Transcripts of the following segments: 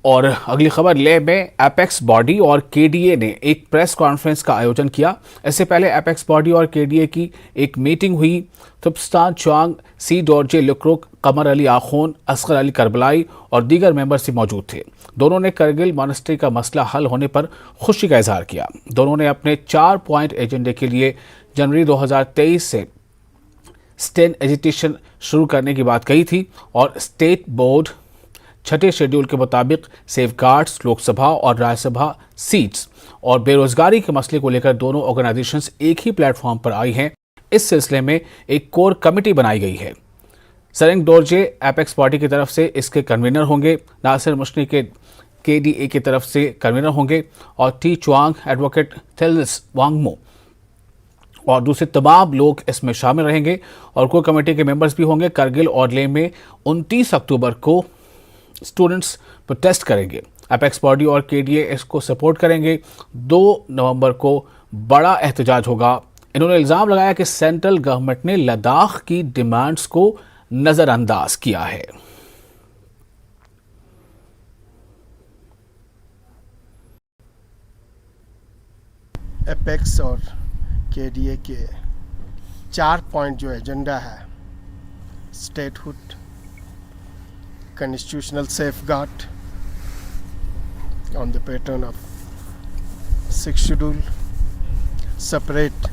और अगली खबर लेह में एपेक्स बॉडी और केडीए ने एक प्रेस कॉन्फ्रेंस का आयोजन किया। इससे पहले एपेक्स बॉडी और केडीए की एक मीटिंग हुई। तुप्स्तान चुआंग, सी डॉर्जे लुक्रुक, कमर अली आखून, असगर अली करबलाई और दीगर मेंबर्स भी मौजूद थे। दोनों ने करगिल मॉनेस्ट्री का मसला हल होने पर खुशी का इजहार किया। दोनों ने अपने 4 पॉइंट एजेंडे के लिए जनवरी 2023 से स्टेन एजिटेशन शुरू करने की बात कही थी और स्टेट बोर्ड छठे शेड्यूल के मुताबिक सेफगार्ड्स, लोकसभा और राज्यसभा सीट्स और बेरोजगारी के मसले को लेकर दोनों ऑर्गेनाइजेशंस एक ही प्लेटफॉर्म पर आई हैं। इस सिलसिले में एक कोर कमेटी बनाई गई है। सरेंग डोरजे एपेक्स पार्टी की तरफ से इसके कन्वीनर होंगे, नासिर मुश्नी के केडीए की तरफ से कन्वीनर होंगे और टी चुआंग, एडवोकेट थेलिस वांगमो और दूसरे तमाम लोग इसमें शामिल रहेंगे और कोर कमेटी के मेंबर्स भी होंगे। करगिल और लेह में 29 अक्टूबर को स्टूडेंट्स प्रोटेस्ट करेंगे। एपेक्स बॉडी और केडीए इसको सपोर्ट करेंगे। 2 नवंबर को बड़ा एहतजाज होगा। इन्होंने इल्ज़ाम लगाया कि सेंट्रल गवर्नमेंट ने लद्दाख की डिमांड्स को नज़रअंदाज किया है। एपेक्स और केडीए के 4 पॉइंट जो एजेंडा है, statehood, constitutional safeguard on the pattern of 6th schedule, separate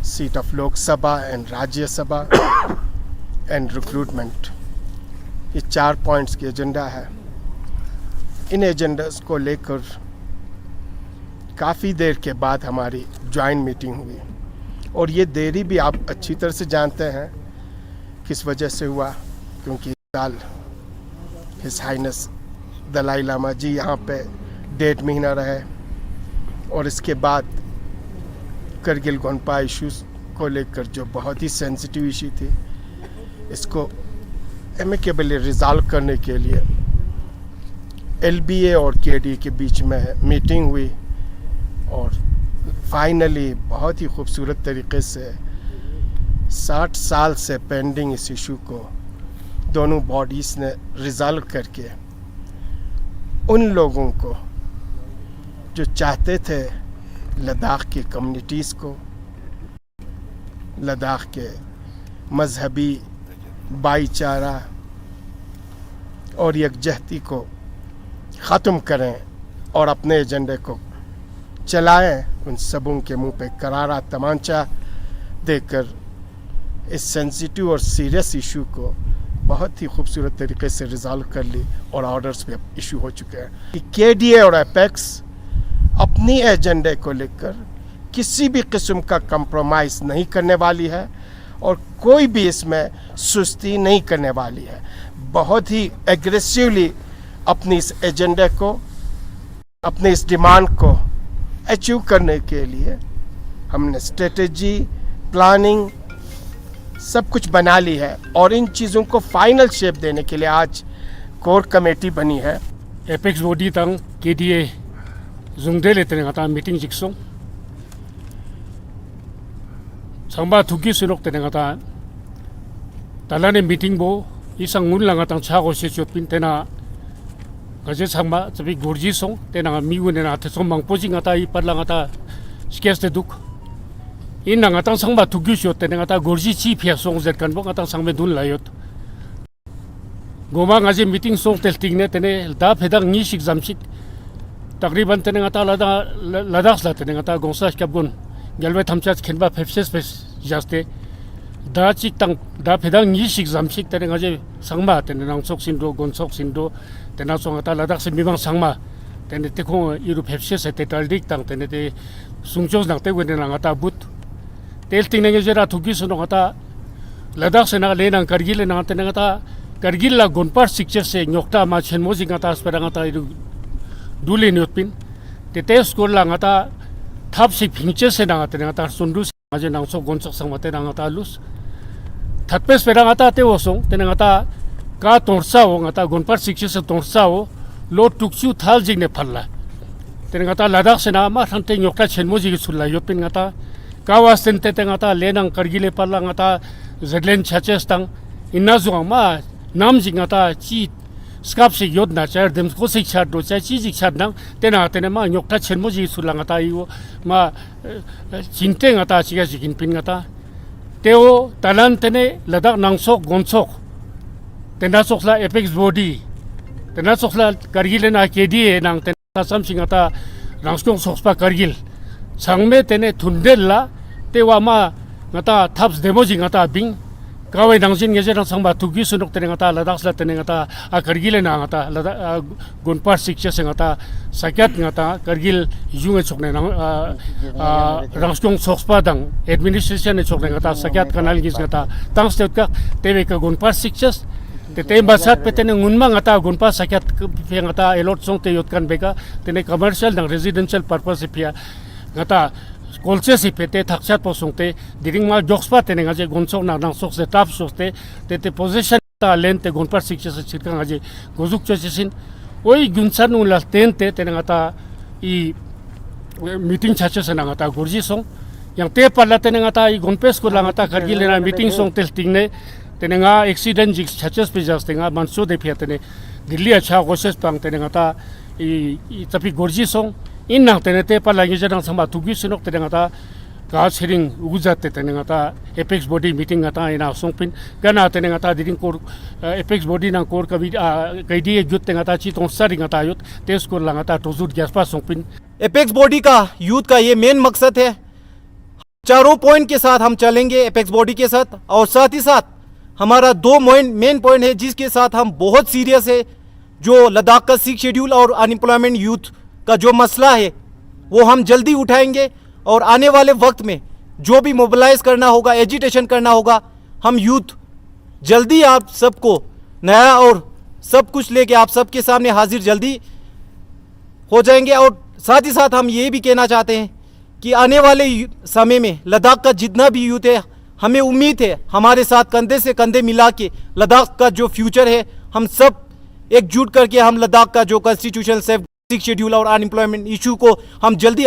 seat of Lok Sabha and Rajya Sabha and recruitment, ये 4 पॉइंट्स की एजेंडा है। इन एजेंडास को लेकर काफ़ी देर के बाद हमारी ज्वाइंट मीटिंग हुई और ये देरी भी आप अच्छी तरह से जानते हैं किस वजह से हुआ, क्योंकि साल हिज हाइनेस दलाई लामा जी यहाँ पे 1.5 महीना रहे और इसके बाद करगिल गोनपा इश्यूज़ को लेकर जो बहुत ही सेंसिटिव इशू थी, इसको एमिकेबली रिजॉल्व करने के लिए एलबीए और केडी के बीच में मीटिंग हुई और फाइनली बहुत ही खूबसूरत तरीके से 60 साल से पेंडिंग इस इशू को दोनों बॉडीज़ ने रिजॉल्व करके उन लोगों को जो चाहते थे लद्दाख की कम्युनिटीज़ को, लद्दाख के मजहबी भाईचारा और यकजहती को ख़त्म करें और अपने एजेंडे को चलाएं, उन सबों के मुंह पे करारा तमांचा देकर इस सेंसिटिव और सीरियस इशू को बहुत ही खूबसूरत तरीके से रिजॉल्व कर ली और ऑर्डर्स भी इशू हो चुके हैं कि केडीए और एपेक्स अपनी एजेंडे को लेकर किसी भी किस्म का कंप्रोमाइज़ नहीं करने वाली है और कोई भी इसमें सुस्ती नहीं करने वाली है। बहुत ही एग्रेसिवली अपनी इस एजेंडे को, अपनी इस डिमांड को अचीव करने के लिए हमने स्ट्रेटजी, प्लानिंग सब कुछ बना ली है और इन चीज़ों को फाइनल शेप देने के लिए आज कोर कमेटी बनी है। एपेक्स बॉडी तंग केडीए जुंगदे लेते हैं मीटिंग जिक्सों संबा थुकी सुनोक तेने गता तलाने मीटिंग बो इसंग मुन लगा तंग छागो से चोपिन तेना गजे संबा सभी गुर्जी सों तेना मीगुने ना थे सों मंगपोजिंग आता ही पर लगा ता स्केस ते दुख इन नगातां संबा थुकी शोते नगाता गुर्जी ची फिया सों जेट कनबो गता संबे दुन लायोत गोमा गजे मीटिंग सों तेल तिगने तेने दा फेदा नी शिक जामशिक तकरीबन तेने गता लदाख ला तेने गता गोसा कबगुन गलवे थमचाच खेनबा फेफसेस फेस जास्ते दा चिक तंग दा फेदा नी शिक जामशिक तेने गजे संबा तेने नांगसोक सिंदो गोनसोक सिंदो तेना सों गता लदाख से मिबां संबा तेने तेखो इरु फेफसेस ते तालदिक तंग तेने ते सुंगचोस नांगते वेने नांगता बुत तेल तिंगे जरा थुकी सुनो गता लद्दाख से ना लेना करगिल ना तेने गता करगिल ला गोनपार सिक्चर से न्योक्ता मा छेनमोजी गता स्पेरा गता दुले न्योतपिन ते तेस को ला गता थाप से फिंचे से ना तेने गता सुंदु से माजे नांगसो गोनसो संगते ना गता लुस थतपे स्पेरा गता ते ओसो तेने गता का तोरसा हो गता गोनपार सिक्चर से तोरसा हो लो टुक्सु थाल जिने फल्ला तेने गता लद्दाख से ना मा थंते न्योक्ता छेनमोजी सुल्ला योपिन गता कावास्तेन तेते गता लेनंग करगिले पल्ला गता जेडलेन छचेस्तंग इन्ना जुआ मा नाम जिंगता ची skap si yod na char dem ko si chat do cha chi ji chat nang tena tena ma nyok ta chen mo ji sulang ata yu ma chinte ngata chi ga jigin pin ngata teo talan tene ladak nang sok gon sok tena sok la apex body tena sok la kargil na KDA nang tena sam singata rangskong sok pa kargil sangme tene thundel la tewa ma ngata thaps demo ji ngata bing kawai dangsin ngeje dang sangba tugi sunuk tene ngata ladak sla tene ngata a kargil na ngata ladak gonpar sikcha se ngata sakyat ngata kargil junge chokne nang rangskong sokspa dang administration ne chokne ngata sakyat kanal gis ngata tang state ka tebe ka gonpar sikcha te te basat pe tene ngunma ngata gonpar sakyat pe ngata elot song te yotkan beka tene commercial dang residential purpose pia ngata kolche si pete thakchat posungte diring ma jokspa tene ngaje gonsok na nang sok se tap sokte te position ta lente gonpar sikcha se chirka ngaje gozuk chesin oi gunsan un la tente tene ngata i meeting chacha se ngata gorji song yang te pala tene ngata i gonpes ko la ngata kargil na meeting song tel tingne tene nga accident jik chachas pe jas tenga manso de pia tene dilli acha goses pang tene ngata i tapi gorji song in nang tene te pala ngi jadang samba tugi sinok tene ngata ka sering uguzat tene ngata apex body meeting ngata ina songpin kana tene ngata diring kor apex body nang kor kabi kaidi jut tene ngata chi tong sari ngata yut tes kor la ngata tozut gaspa songpin apex body का youth का ये main मकसद है। चारों point के साथ हम चलेंगे एपेक्स बॉडी के साथ, और साथ ही साथ हमारा दो मेन पॉइंट है जिसके साथ हम बहुत सीरियस है। जो लद्दाख का 6 शेड्यूल और अनएम्प्लॉयमेंट यूथ का जो मसला है वो हम जल्दी उठाएंगे, और आने वाले वक्त में जो भी मोबिलाइज करना होगा, एजिटेशन करना होगा, हम यूथ जल्दी आप सबको नया और सब कुछ लेके आप सबके सामने हाजिर जल्दी हो जाएंगे। और साथ ही साथ हम ये भी कहना चाहते हैं कि आने वाले समय में लद्दाख का जितना भी यूथ है, हमें उम्मीद है हमारे साथ कंधे से कंधे मिला के लद्दाख का जो फ्यूचर है हम सब एकजुट करके हम लद्दाख का जो कॉन्स्टिट्यूशनल 6 शेड्यूल और अनएम्प्लॉयमेंट इशू को हम जल्दी